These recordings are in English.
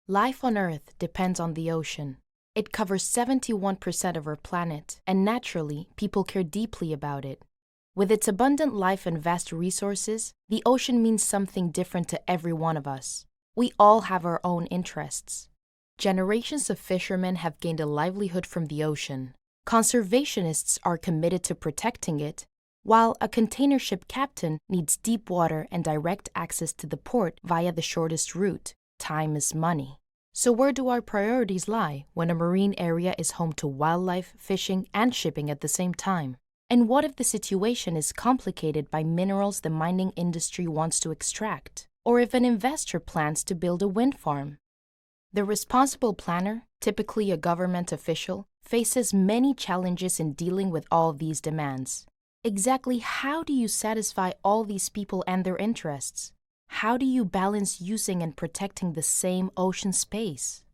Life on Earth depends on the ocean. It covers 71% of our planet, and naturally, people care deeply about it. With its abundant life and vast resources, the ocean means something different to every one of us. We all have our own interests. Generations of fishermen have gained a livelihood from the ocean. Conservationists are committed to protecting it, while a container ship captain needs deep water and direct access to the port via the shortest route. Time is money. So where do our priorities lie when a marine area is home to wildlife, fishing, and shipping at the same time? And what if the situation is complicated by minerals the mining industry wants to extract? Or if an investor plans to build a wind farm? The responsible planner, typically a government official, faces many challenges in dealing with all these demands. Exactly how do you satisfy all these people and their interests? How do you balance using and protecting the same ocean space?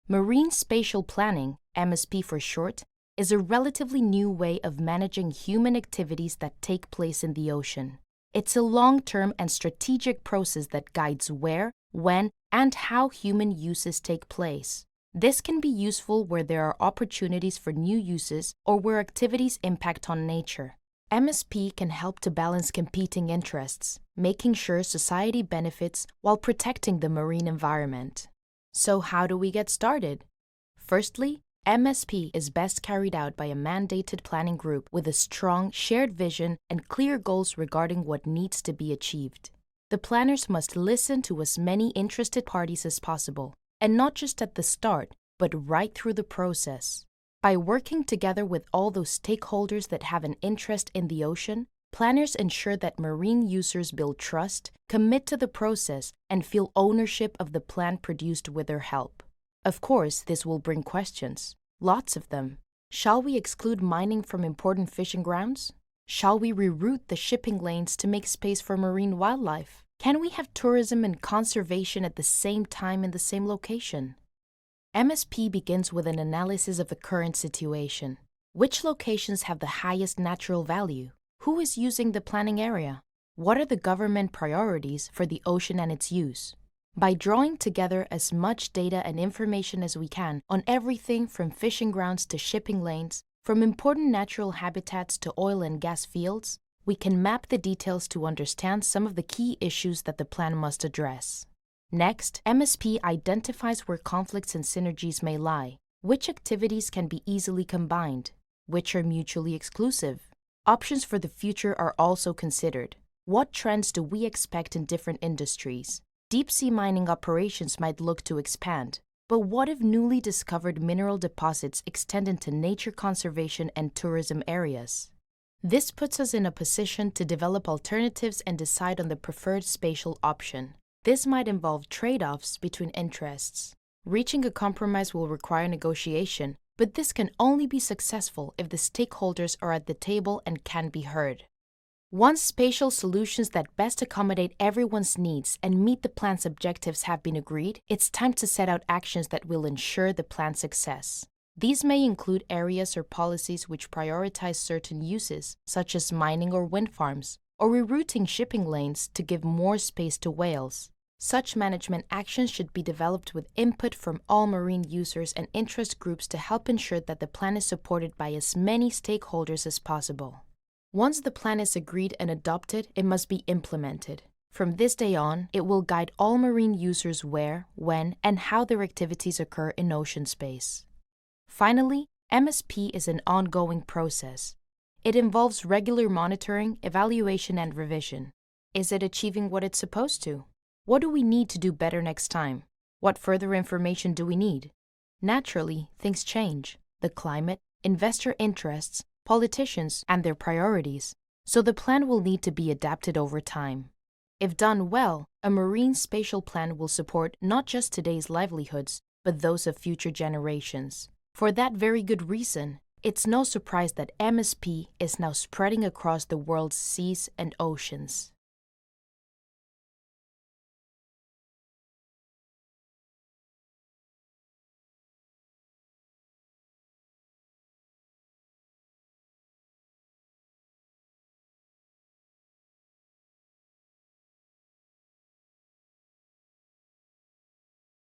Marine Spatial Planning, MSP for short, is a relatively new way of managing human activities that take place in the ocean. It's a long-term and strategic process that guides where, when, and how human uses take place. This can be useful where there are opportunities for new uses or where activities impact on nature. MSP can help to balance competing interests, making sure society benefits while protecting the marine environment. So how do we get started? Firstly, MSP is best carried out by a mandated planning group with a strong shared vision and clear goals regarding what needs to be achieved. The planners must listen to as many interested parties as possible, and not just at the start, but right through the process. By working together with all those stakeholders that have an interest in the ocean, planners ensure that marine users build trust, commit to the process, and feel ownership of the plan produced with their help. Of course, this will bring questions. Lots of them. Shall we exclude mining from important fishing grounds? Shall we reroute the shipping lanes to make space for marine wildlife? Can we have tourism and conservation at the same time in the same location? MSP begins with an analysis of the current situation. Which locations have the highest natural value? Who is using the planning area? What are the government priorities for the ocean and its use? By drawing together as much data and information as we can on everything from fishing grounds to shipping lanes, from important natural habitats to oil and gas fields, we can map the details to understand some of the key issues that the plan must address. Next, MSP identifies where conflicts and synergies may lie, which activities can be easily combined, which are mutually exclusive. Options for the future are also considered. What trends do we expect in different industries? Deep-sea mining operations might look to expand, but what if newly discovered mineral deposits extend into nature conservation and tourism areas? This puts us in a position to develop alternatives and decide on the preferred spatial option. This might involve trade-offs between interests. Reaching a compromise will require negotiation, but this can only be successful if the stakeholders are at the table and can be heard. Once spatial solutions that best accommodate everyone's needs and meet the plan's objectives have been agreed, it's time to set out actions that will ensure the plan's success. These may include areas or policies which prioritize certain uses, such as mining or wind farms, or rerouting shipping lanes to give more space to whales. Such management actions should be developed with input from all marine users and interest groups to help ensure that the plan is supported by as many stakeholders as possible. Once the plan is agreed and adopted, it must be implemented. From this day on, it will guide all marine users where, when, and how their activities occur in ocean space. Finally, MSP is an ongoing process. It involves regular monitoring, evaluation, and revision. Is it achieving what it's supposed to? What do we need to do better next time? What further information do we need? Naturally, things change. The climate, investor interests, politicians, and their priorities. So the plan will need to be adapted over time. If done well, a marine spatial plan will support not just today's livelihoods, but those of future generations. For that very good reason, it's no surprise that MSP is now spreading across the world's seas and oceans.